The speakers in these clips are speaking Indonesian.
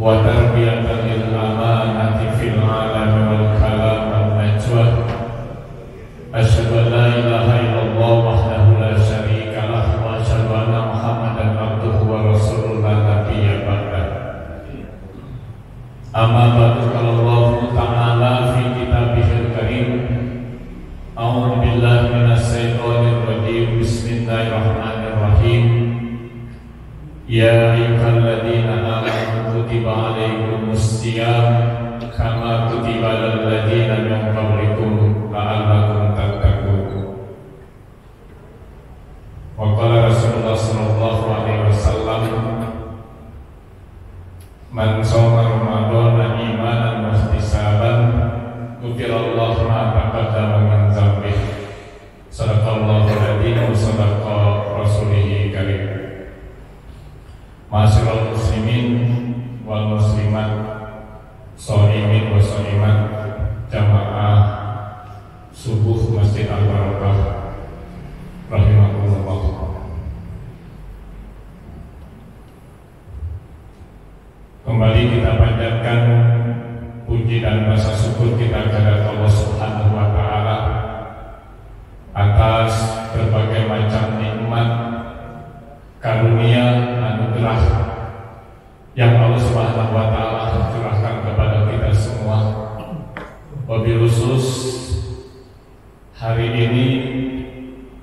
wa tarbiyatan lil amanati fil alami wal kalam wal najwa. Asyhadu an la ilaha illallah wahdahu la syarika lah wa asyhadu anna Muhammadan abduhu wa rasuluhu la nabiyya ba'dah. Amma ba'du, qala Allah ta'ala fi kitabihil karim. A'udzu billahi minasy syaithanir rajim. Bismillahirrahmanirrahim. Ya ayyuhalladzina amanu kutiba alaikumus syiyam kama kutiba alal ladzina min qablikum la'allakum tattaqun. Wa qala Rasulullah sallallahu alaihi wasallam, man shoma ramadhana imanan wa ihtisaban ghufirallahu ma taqaddama min dzambih. Shadaqallahu al-'azim wa shadaqa rasulih karim. Ma'asyiral muslimin wal muslimat, sholimin wa sholimat, jamaah subuh Masjid Al-Barakah rahimahullah. Kembali kita panjatkan puji dan rasa syukur kita kepada Allah Subhanahu wa taala atas berbagai macam nikmat, karunia, anugerah yang Allah Subhanahu wa taala curahkan kepada kita semua. Wabil khusus hari ini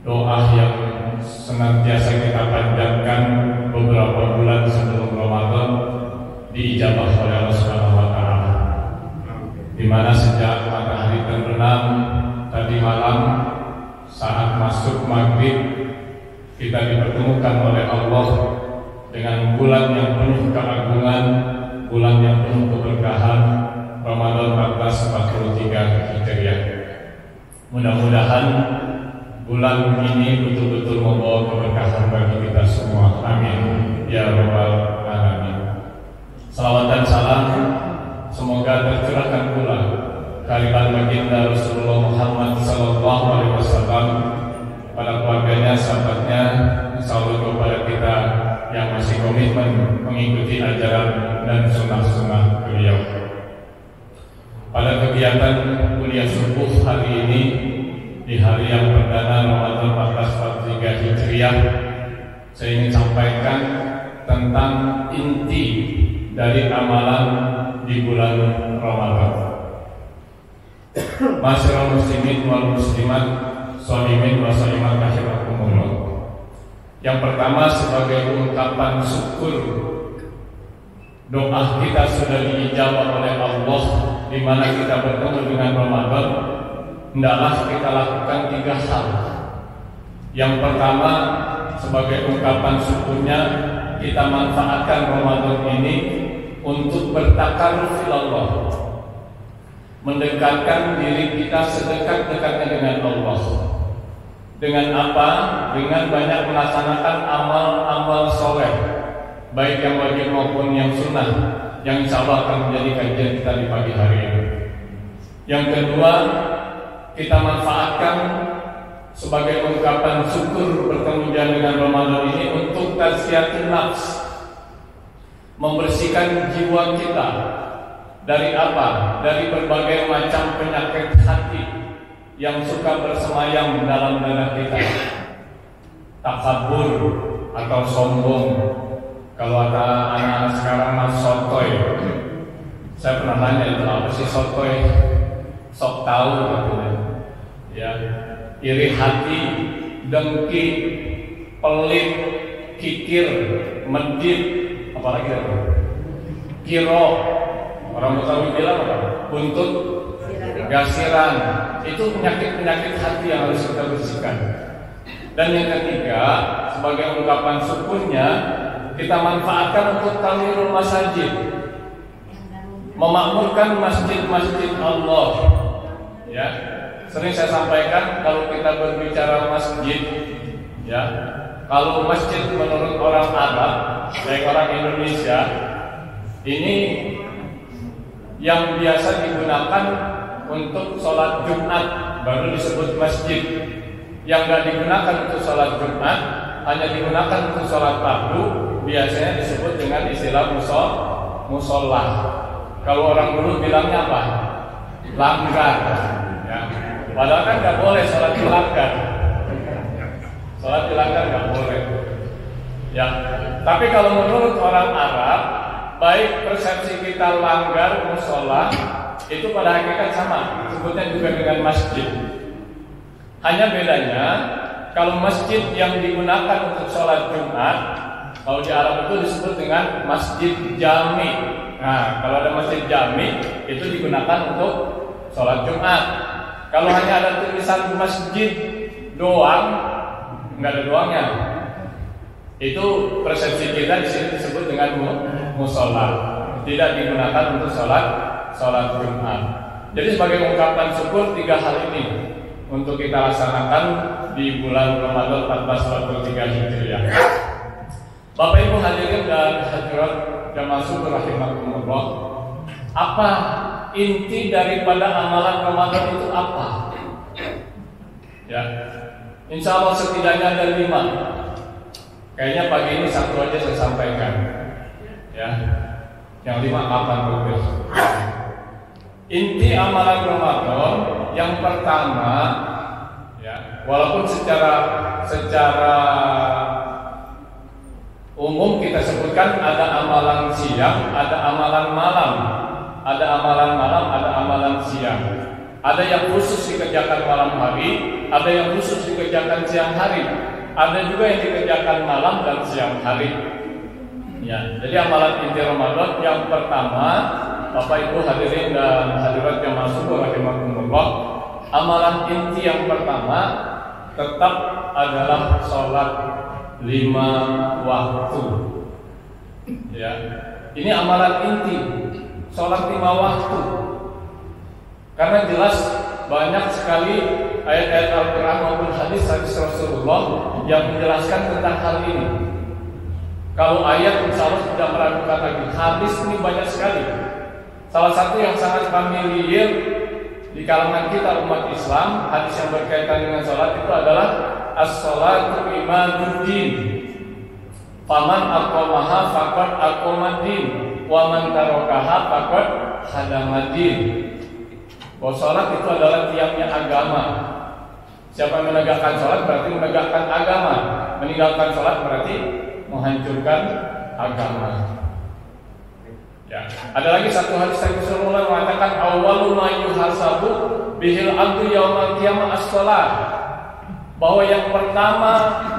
doa yang senantiasa kita panjatkan beberapa bulan sebelum Ramadan diijabah oleh Allah Subhanahu wa taala. Di mana sejak matahari terbenam tadi malam saat masuk maghrib kita dipertemukan oleh Allah dengan bulan yang penuh keagungan, bulan yang penuh keberkahan, Ramadan 1443 Hijriah. Mudah-mudahan bulan ini betul-betul membawa keberkahan bagi kita semua. Amin ya rabbal alamin. Salawat dan salam semoga tercurahkan pula kehadiran baginda Rasulullah Muhammad sallallahu alaihi wasallam pada keluarganya, sahabatnya, insyaallah kepada kita yang masih komitmen mengikuti ajaran dan sunnah-sunnah beliau. Pada kegiatan kuliah subuh hari ini di hari yang perdana Ramadan 1443 Hijriah, saya ingin sampaikan tentang inti dari amalan di bulan Ramadan. Ma'asyiral muslimin wal muslimat, sholimin wa sholimat rahimakumullah. Yang pertama, sebagai ungkapan syukur, doa kita sudah diijabah oleh Allah di mana kita bertemu dengan Ramadan, hendaklah kita lakukan 3 hal. Yang pertama, sebagai ungkapan syukurnya, kita manfaatkan Ramadan ini untuk bertakarruf ilallah, mendekatkan diri kita sedekat-dekatnya dengan Allah. Dengan apa? Dengan banyak melaksanakan amal-amal soleh, baik yang wajib maupun yang sunnah, yang insya Allah akan menjadi kajian kita di pagi hari ini. Yang kedua, kita manfaatkan sebagai ungkapan syukur bertemu dengan Ramadan ini untuk tazkiyatun nafs, membersihkan jiwa kita dari apa? Dari berbagai macam penyakit hati yang suka bersemayam dalam dada kita. Takabur atau sombong, kalau ada anak-anak sekarang mas sotoy. Saya pernah nanya itu apa sih sotoy? Sok tahu katanya. Ya, iri hati, dengki, pelit, kikir, medit, apalagi itu? Kiro. Orang Betawi bilang apa? Buntut, gasiran. Itu penyakit-penyakit hati yang harus kita bersihkan. Dan yang ketiga, sebagai ungkapan syukurnya, kita manfaatkan untuk tamirul masajid, memakmurkan masjid-masjid Allah. Ya, sering saya sampaikan kalau kita berbicara masjid, ya, kalau masjid menurut orang Arab, baik orang Indonesia, ini yang biasa digunakan untuk sholat Jumat baru disebut masjid. Yang nggak digunakan untuk sholat Jumat, hanya digunakan untuk sholat fardu, biasanya disebut dengan istilah musola. Kalau orang dulu bilangnya apa? Langgar. Ya. Padahal kan nggak boleh sholat di langgar. Sholat di langgar nggak boleh. Ya. Tapi kalau menurut orang Arab, baik persepsi kita langgar, musola, itu pada hakikat sama. Sebutnya juga dengan masjid. Hanya bedanya, kalau masjid yang digunakan untuk sholat Jumat, kalau di Arab itu disebut dengan masjid jami. Nah, kalau ada masjid jami, itu digunakan untuk sholat Jumat. Kalau hanya ada tulisan masjid doang, nggak ada doangnya, itu persepsi kita di sini disebut dengan musola, tidak digunakan untuk sholat Jumat. Jadi sebagai ungkapan syukur 3 hal ini untuk kita laksanakan di bulan Ramadan 1443 Hijriah. Bapak Ibu hadirin dan hadirat jamaah syukur rahimakumullah, apa inti daripada amalan Ramadan itu apa? Ya, insya Allah setidaknya ada 5. Kayaknya pagi ini 1 aja saya sampaikan. Ya, yang 5 kapan berbeda? Inti amalan Ramadan yang pertama, ya, walaupun secara umum kita sebutkan ada amalan siang, ada amalan malam, ada amalan malam, ada amalan siang. Ada yang khusus dikerjakan malam hari, ada yang khusus dikerjakan siang hari, ada juga yang dikerjakan malam dan siang hari. Ya, jadi amalan inti Ramadan yang pertama, Bapak Ibu hadirin dan hadirat jamaah syukur rahimakumullah, amalan inti yang pertama tetap adalah sholat 5 waktu. Ya, ini amalan inti, sholat 5 waktu. Karena jelas banyak sekali ayat-ayat Al-Quran maupun hadis-hadis Rasulullah yang menjelaskan tentang hal ini. Kalau ayat insya Allah tidak meragukan lagi, hadis ini banyak sekali. Salah satu yang sangat familiar di kalangan kita umat Islam, hadis yang berkaitan dengan sholat itu adalah as-sholatu imaduddin. Faman aqamaha faqad aqamaddin, wa man tarakaha faqad hadamaddin. Bahwa sholat itu adalah tiangnya agama. Siapa yang menegakkan sholat berarti menegakkan agama. Meninggalkan sholat berarti menghancurkan agama. Ya. Ada lagi satu hadis yang Rasulullah mengatakan awwalu ma yuhasabu bihil abdu yaumal qiyamah as-shalah. Bahwa yang pertama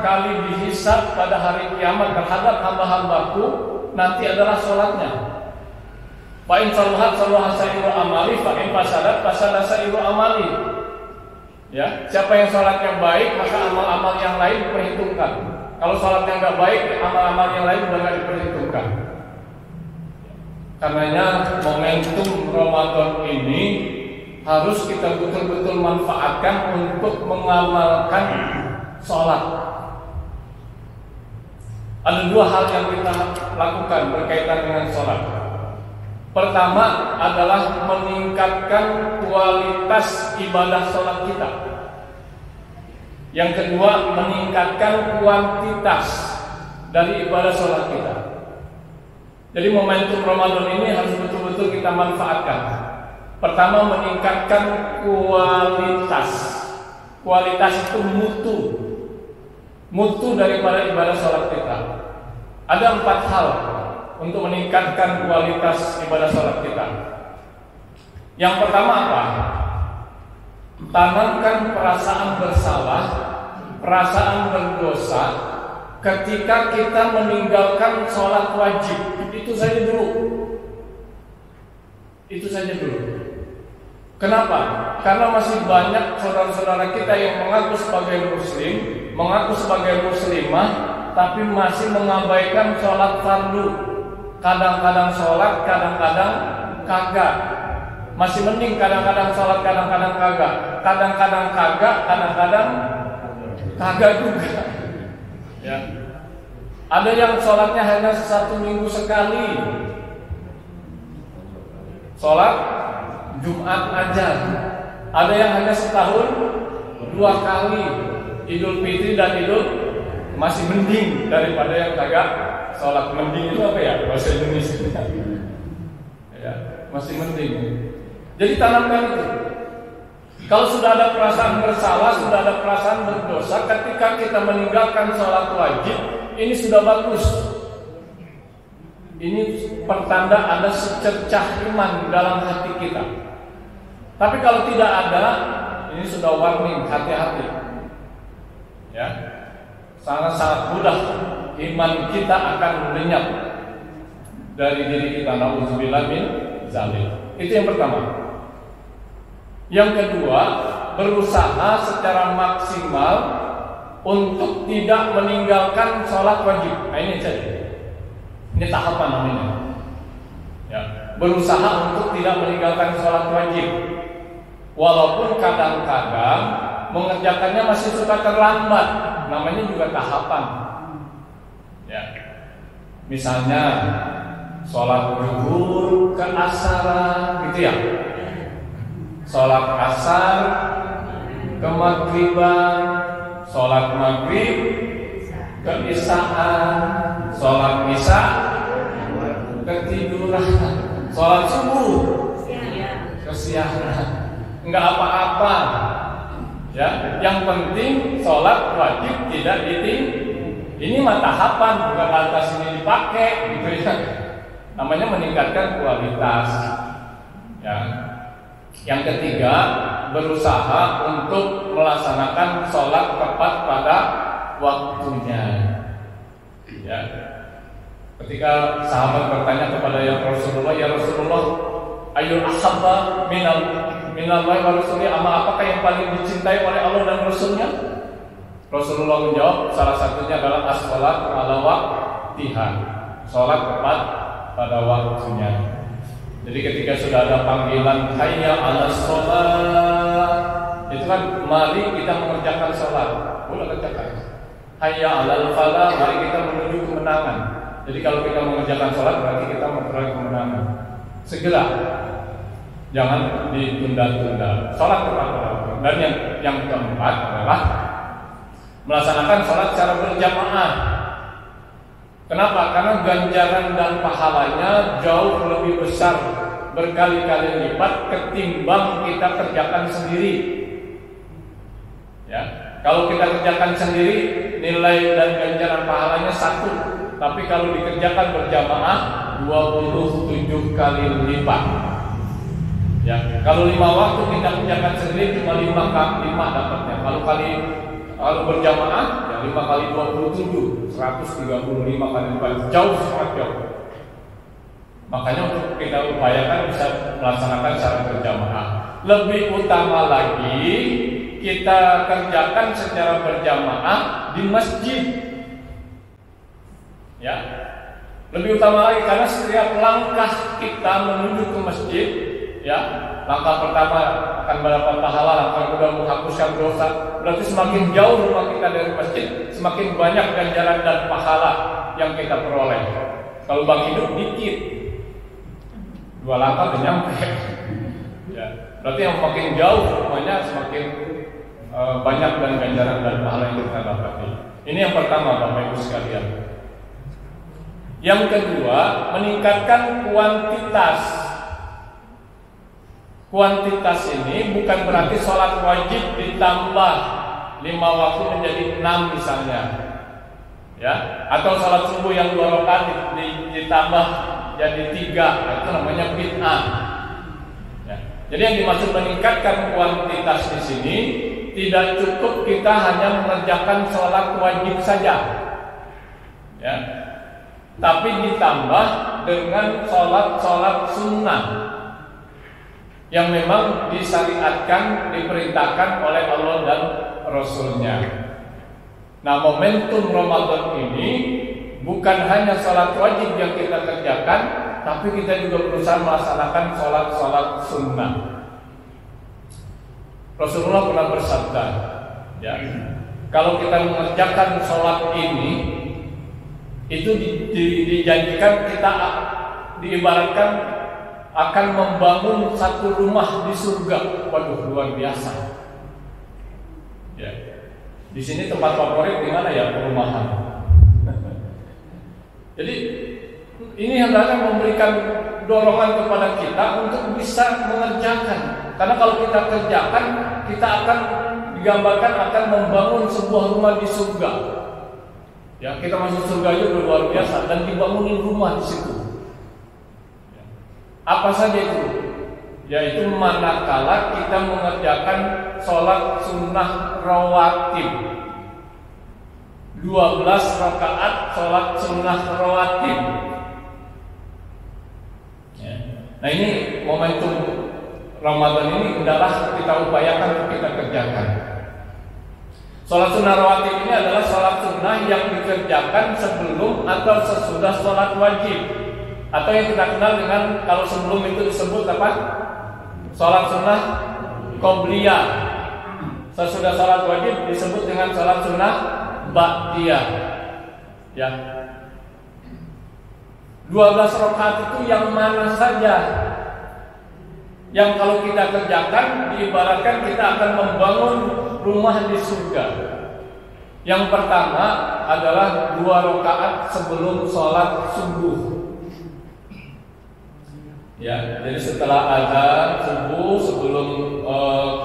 kali dihisab pada hari kiamat terhadap hamba-hambaku nanti adalah sholatnya. Fa in salahat salaha sa'iru amali, fa in fasadat fasada sa'iru amali. Ya, siapa yang sholatnya baik maka amal-amal yang lain diperhitungkan. Kalau sholatnya nggak baik, amal-amal yang lain sudah nggak diperhitungkan. Karenanya momentum Ramadan ini harus kita betul-betul manfaatkan untuk mengamalkan sholat. Ada 2 hal yang kita lakukan berkaitan dengan sholat. Pertama adalah meningkatkan kualitas ibadah sholat kita. Yang kedua, meningkatkan kuantitas dari ibadah sholat kita. Jadi momentum Ramadan ini harus betul-betul kita manfaatkan. Pertama, meningkatkan kualitas. Kualitas itu mutu daripada ibadah sholat kita. Ada 4 hal untuk meningkatkan kualitas ibadah sholat kita. Yang pertama apa? Tanamkan perasaan bersalah, perasaan berdosa ketika kita meninggalkan sholat wajib. Itu saja dulu. Itu saja dulu. Kenapa? Karena masih banyak saudara-saudara kita yang mengaku sebagai muslim, mengaku sebagai muslimah, tapi masih mengabaikan sholat fardu. Kadang-kadang sholat, kadang-kadang kagak. Masih mending kadang-kadang sholat, kadang-kadang kagak. Kadang-kadang kagak, kadang-kadang kagak juga. Ya. Ada yang sholatnya hanya 1 minggu sekali. Sholat Jumat aja. Ada yang hanya setahun 2 kali. Idul Fitri dan Idul masih mending daripada yang kagak sholat. Mending itu apa ya bahasa Indonesia? masih penting. Jadi tanamkan itu. Kalau sudah ada perasaan bersalah, sudah ada perasaan berdosa, ketika kita meninggalkan sholat wajib, ini sudah bagus. Ini pertanda ada secercah iman dalam hati kita. Tapi kalau tidak ada, ini sudah warning, hati-hati. Ya, sangat-sangat mudah iman kita akan lenyap dari diri kita. Nauzubillah min dzalik. Itu yang pertama. Yang kedua, berusaha secara maksimal untuk tidak meninggalkan sholat wajib. Nah ini saja. Ini tahapan namanya. Ya, berusaha untuk tidak meninggalkan sholat wajib. Walaupun kadang-kadang mengerjakannya masih suka terlambat, namanya juga tahapan. Ya, misalnya sholat zuhur ke asar, gitu ya. Sholat asar ke maghriban, sholat maghrib ke isaan, sholat isya ketiduran, sholat subuh kesiangan, enggak apa-apa. Ya, yang penting sholat wajib tidak ditinggalkan. Ini mah tahapan, bukan lantas ini dipakai, gitu ya. Namanya meningkatkan kualitas. Ya. Yang ketiga, berusaha untuk melaksanakan sholat tepat pada waktunya. Ya. Ketika sahabat bertanya kepada ya Rasulullah, ayyul ahabba minallahi wa rasulih, apakah yang paling dicintai oleh Allah dan Rasulnya? Rasulullah menjawab, salah satunya adalah as-sholat ala waqtiha, sholat tepat pada waktunya. Jadi ketika sudah ada panggilan hayya 'alas sholat, itu kan mari kita mengerjakan sholat. Boleh kerjakan. Hayya 'alal falah, mari kita menuju kemenangan. Jadi kalau kita mengerjakan sholat berarti kita memperoleh kemenangan. Segera, jangan ditunda-tunda. Sholat tepat pada waktu. Dan yang keempat adalah melaksanakan sholat secara berjamaah. Kenapa? Karena ganjaran dan pahalanya jauh lebih besar, berkali-kali lipat ketimbang kita kerjakan sendiri. Ya, kalau kita kerjakan sendiri, nilai dan ganjaran pahalanya satu. Tapi kalau dikerjakan berjamaah, 27 kali lipat. Ya, kalau 5 waktu kita kerjakan sendiri cuma 5 dapatnya. Kalau berjamaah ya 5 kali 27, 135 kali lipat, jauh sangat jauh. Makanya untuk kita upayakan bisa melaksanakan secara berjamaah. Lebih utama lagi kita kerjakan secara berjamaah di masjid. Ya, lebih utama lagi karena setiap langkah kita menuju ke masjid, ya, langkah pertama akan mendapat pahala, langkah kedua menghapuskan dosa. Berarti semakin jauh rumah kita dari masjid, semakin banyak ganjaran dan pahala yang kita peroleh. Kalau bang hidup dikit, 2 langkah udah nyampe. Ya, berarti yang makin jauh rumahnya semakin banyak dan ganjaran dan pahala yang kita dapati. Ini yang pertama, Bapak Ibu sekalian. Yang kedua, meningkatkan kuantitas. Kuantitas ini bukan berarti sholat wajib ditambah 5 waktu menjadi 6 misalnya, ya, atau sholat subuh yang 2 rakaat ditambah jadi 3, itu namanya bid'ah. Ya. Jadi yang dimaksud meningkatkan kuantitas di sini tidak cukup kita hanya mengerjakan sholat wajib saja, ya, tapi ditambah dengan sholat sunnah yang memang disyariatkan, diperintahkan oleh Allah dan Rasulnya. Nah, momentum Ramadan ini bukan hanya sholat wajib yang kita kerjakan, tapi kita juga berusaha melaksanakan sholat sunnah. Rasulullah pernah bersabda, ya, kalau kita mengerjakan sholat ini, itu dijanjikan kita diibaratkan akan membangun satu rumah di surga. Waduh, luar biasa. Ya. Di sini tempat favorit di mana ya, perumahan. Jadi ini hendaknya memberikan dorongan kepada kita untuk bisa mengerjakan. Karena kalau kita kerjakan, kita akan digambarkan akan membangun sebuah rumah di surga. Ya, kita masuk surga itu luar biasa dan dibangunin rumah di situ. Apa saja itu? Yaitu manakala kita mengerjakan sholat sunnah rawatib, 12 rakaat sholat sunnah rawatib. Ya. Nah, ini momentum Ramadan ini hendaklah kita upayakan untuk kita kerjakan. Sholat sunnah rawatib ini adalah sholat sunnah yang dikerjakan sebelum atau sesudah sholat wajib, atau yang kita kenal dengan, kalau sebelum itu disebut apa? Sholat sunnah qobliyah. Sesudah sholat wajib disebut dengan sholat sunnah ba'diyah. Ya. 12 rakaat itu yang mana saja yang kalau kita kerjakan diibaratkan kita akan membangun rumah di surga. Yang pertama adalah 2 rakaat sebelum sholat subuh. Ya, jadi setelah azan subuh, sebelum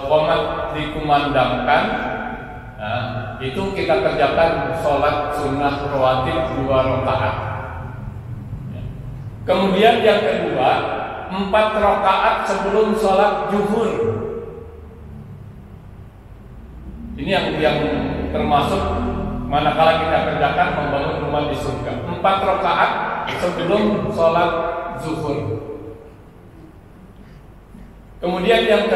qomat dikumandangkan, nah, itu kita kerjakan sholat sunnah rawatib 2 rakaat. Ya. Kemudian yang kedua, 4 rakaat sebelum sholat zuhur. Ini yang termasuk manakala kita kerjakan membangun rumah di surga. 4 rakaat sebelum sholat zuhur. Kemudian yang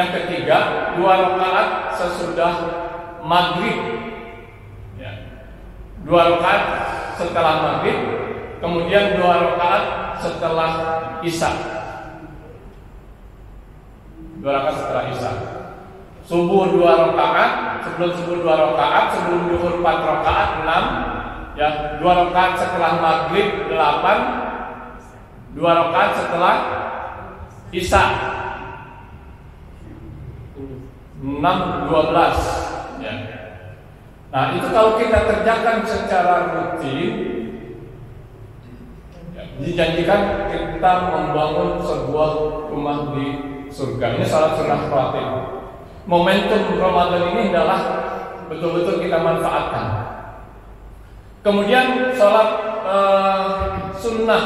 ketiga 2 rakaat sesudah maghrib. Ya. 2 rakaat setelah maghrib, kemudian 2 rakaat setelah isya. 2 rakaat setelah isya. Subuh 2 rakaat, sebelum subuh 2 rakaat, sebelum zuhur 4 rakaat 6, ya, 2 rakaat setelah maghrib 8, 2 rakaat setelah isya 6, 12, ya. Nah, itu kalau kita kerjakan secara rutin, ya, dijanjikan kita membangun sebuah rumah di surga. Ini salat sunnah rawatib. Momentum Ramadan ini adalah betul-betul kita manfaatkan. Kemudian sholat sunnah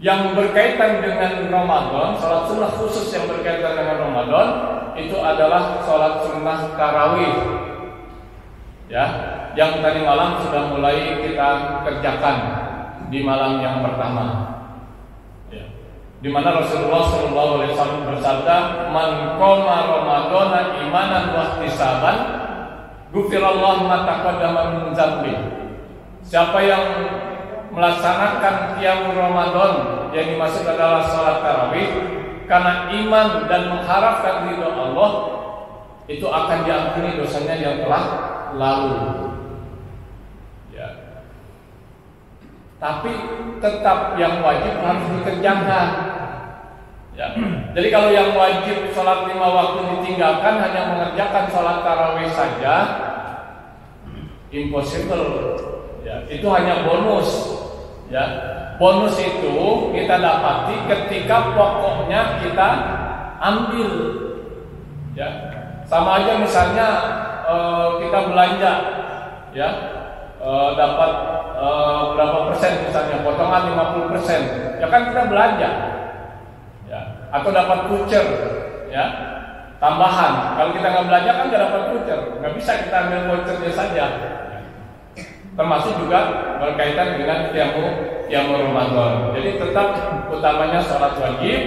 yang berkaitan dengan Ramadan, sholat sunnah khusus yang berkaitan dengan Ramadan, itu adalah sholat sunnah tarawih. Ya, yang tadi malam sudah mulai kita kerjakan di malam yang pertama. Ya. Di mana Rasulullah SAW bersabda, "Man qoma Ramadana imanan wa ihtisaban, ghufirallahu ma taqaddama min dzambi." Siapa yang melaksanakan qiyamul Ramadan, yang dimaksud adalah salat tarawih, karena iman dan mengharapkan ridho Allah, itu akan diampuni dosanya yang telah lalu. Ya. Tapi tetap yang wajib harus dikerjakan. Ya. Jadi kalau yang wajib sholat 5 waktu ditinggalkan, hanya mengerjakan sholat tarawih saja, impossible. Ya. Itu hanya bonus. Ya. Bonus itu kita dapati ketika pokoknya kita ambil. Ya. Sama aja misalnya kita belanja, ya, dapat berapa persen misalnya, potongan 50%, ya kan kita belanja, ya, atau dapat voucher, ya, tambahan. Kalau kita nggak belanja kan nggak dapat voucher, nggak bisa kita ambil vouchernya saja. Termasuk juga berkaitan dengan qiyamul Ramadan. Jadi tetap utamanya sholat wajib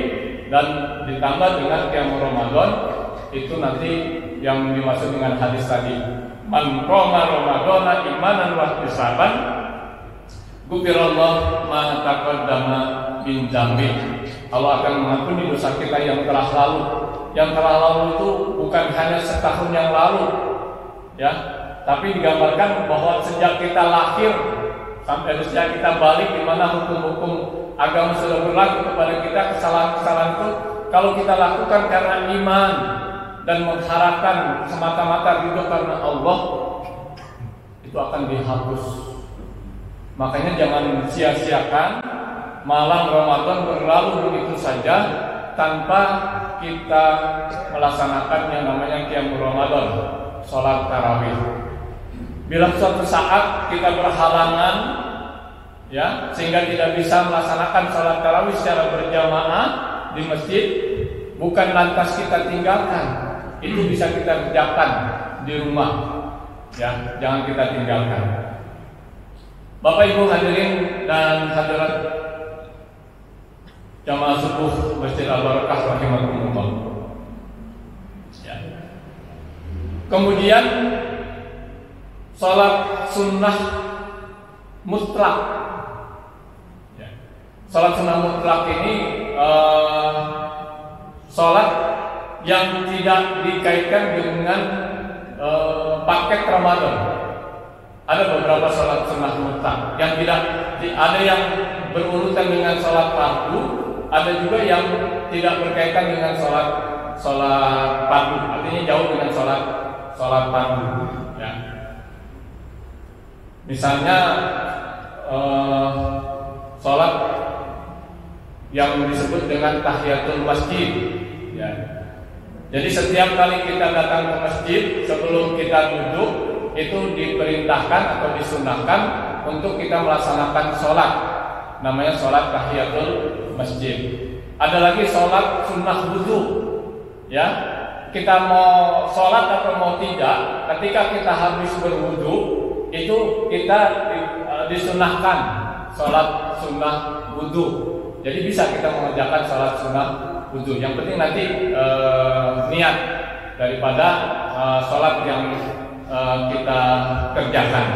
dan ditambah dengan qiyamul Ramadan. Itu nanti yang dimaksud dengan hadis tadi, man qoma ramadhana imanan wa ihtisaban ghufirallahu ma taqaddama min dzambi. Allah akan mengampuni dosa kita yang telah lalu. Yang telah lalu itu bukan hanya setahun yang lalu, ya, tapi digambarkan bahwa sejak kita lahir sampai sejak kita balik, di mana hukum-hukum agama sudah berlaku kepada kita, kesalahan-kesalahan itu kalau kita lakukan karena iman dan mengharapkan semata-mata ridho karena Allah, itu akan dihapus. Makanya jangan sia-siakan malam Ramadan berlalu begitu saja tanpa kita melaksanakan yang namanya Qiyamul Ramadan, sholat tarawih. Bila suatu saat kita berhalangan, ya, sehingga tidak bisa melaksanakan sholat tarawih secara berjamaah di masjid, bukan lantas kita tinggalkan, itu bisa kita kerjakan di rumah, ya, jangan kita tinggalkan. Bapak Ibu hadirin dan hadirat jamaah subuh Masjid Al-Barakah rahimakumullah. Ya. Kemudian sholat sunnah mutlak. Ya. Sholat sunnah mutlak ini sholat yang tidak dikaitkan dengan paket Ramadan. Ada beberapa sholat sunnah mutlak yang tidak ada yang berurutan dengan sholat fardu, ada juga yang tidak berkaitan dengan sholat fardu, artinya jauh dengan sholat fardu. Ya. Misalnya sholat yang disebut dengan tahiyatul masjid. Ya. Jadi setiap kali kita datang ke masjid sebelum kita duduk, itu diperintahkan atau disunahkan untuk kita melaksanakan sholat, namanya sholat tahiyatul masjid. Ada lagi sholat sunnah wudu, ya, kita mau sholat atau mau tidak, ketika kita habis berwudu itu kita disunahkan sholat sunnah wudu. Jadi bisa kita mengerjakan sholat sunnah wudu. Yang penting nanti niat daripada sholat yang kita kerjakan.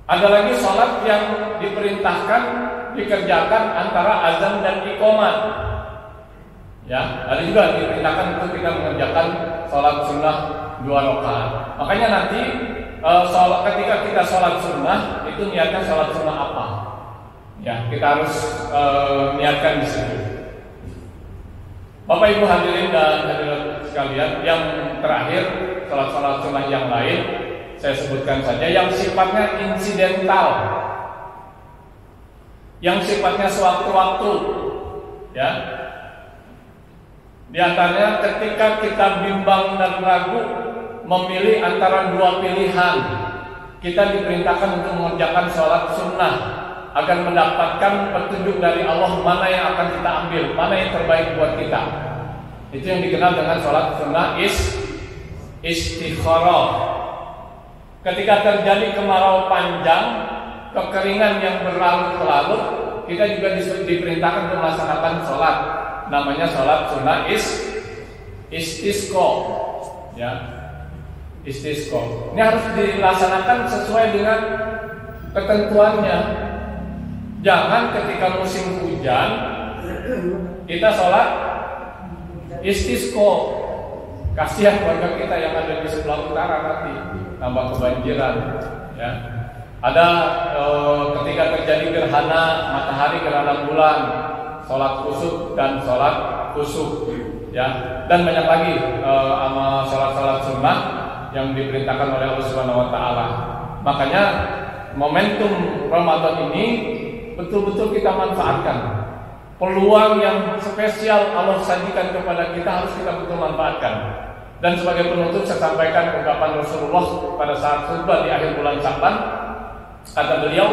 Ada lagi sholat yang diperintahkan dikerjakan antara azan dan iqamah. Ya, ada juga diperintahkan untuk kita mengerjakan sholat sunnah 2 rakaat. Makanya nanti ketika kita sholat sunnah itu niatkan sholat sunnah apa? Ya, kita harus niatkan di situ. Bapak Ibu hadirin dan hadirat sekalian, yang terakhir sholat-sholat sunnah yang lain saya sebutkan saja yang sifatnya insidental, yang sifatnya sewaktu-waktu, ya. Di antaranya ketika kita bimbang dan ragu memilih antara 2 pilihan, kita diperintahkan untuk mengerjakan sholat sunnah agar mendapatkan petunjuk dari Allah mana yang akan kita ambil, mana yang terbaik buat kita. Itu yang dikenal dengan sholat sunnah istikharah. Ketika terjadi kemarau panjang, kekeringan yang berlarut-larut, kita juga diperintahkan untuk melaksanakan sholat, namanya sholat sunnah istisqa, ya, istisqa. Ini harus dilaksanakan sesuai dengan ketentuannya. Jangan ketika musim hujan kita sholat istisqa, kasihan warga kita yang ada di sebelah utara nanti tambah kebanjiran. Ya. Ada ketika terjadi gerhana matahari, gerhana bulan, sholat kusuf dan sholat kusuf, ya, dan banyak lagi amal sholat sunnah yang diperintahkan oleh Allah Subhanahu Wa Taala. Makanya momentum Ramadan ini betul-betul kita manfaatkan. Peluang yang spesial Allah sajikan kepada kita harus kita betul manfaatkan. Dan sebagai penutup saya sampaikan ungkapan Rasulullah pada saat khutbah di akhir bulan Sya'ban. Kata beliau,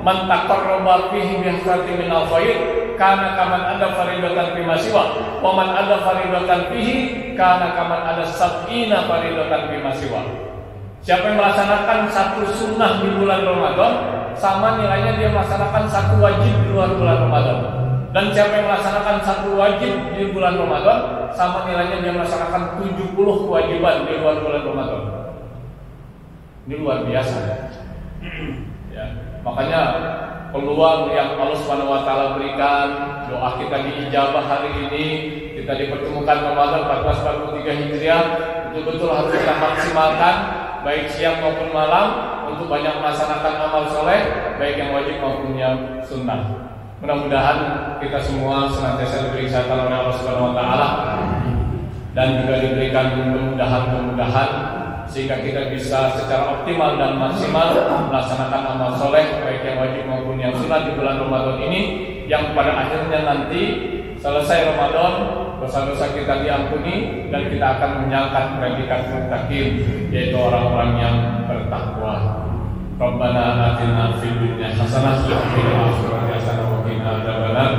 "Man taqarraba fihi bi hasanati minal khair kana kaman ada faridatan fi masiwa, wa man ada faridatan fihi kana kaman ada sab'ina faridatan fi masiwa." Siapa yang melaksanakan satu sunnah di bulan Ramadan, sama nilainya dia melaksanakan satu wajib di luar bulan Ramadan. Dan siapa yang melaksanakan satu wajib di bulan Ramadan, sama nilainya dia melaksanakan 70 kewajiban di luar bulan Ramadan. Ini luar biasa. Ya, makanya peluang yang Allah Subhanahu Wa Taala berikan, doa kita diijabah hari ini, kita dipertemukan Ramadan 1443 Hijriah, betul-betul harus kita maksimalkan, baik siang maupun malam, untuk banyak melaksanakan amal soleh, baik yang wajib maupun yang sunnah. Mudah-mudahan kita semua senantiasa diberi kesehatan oleh Allah Subhanahu Wa Taala dan juga diberikan kemudahan-kemudahan sehingga kita bisa secara optimal dan maksimal melaksanakan amal soleh baik yang wajib maupun yang sunat di bulan Ramadan ini, yang pada akhirnya nanti selesai Ramadan dosa-dosa kita diampuni dan kita akan menyangkat predikat muttaqin, yaitu orang-orang yang bertakwa. Rabbana atina fid dunya hasanah wa fil akhirati hasanah wa qina adzabannar.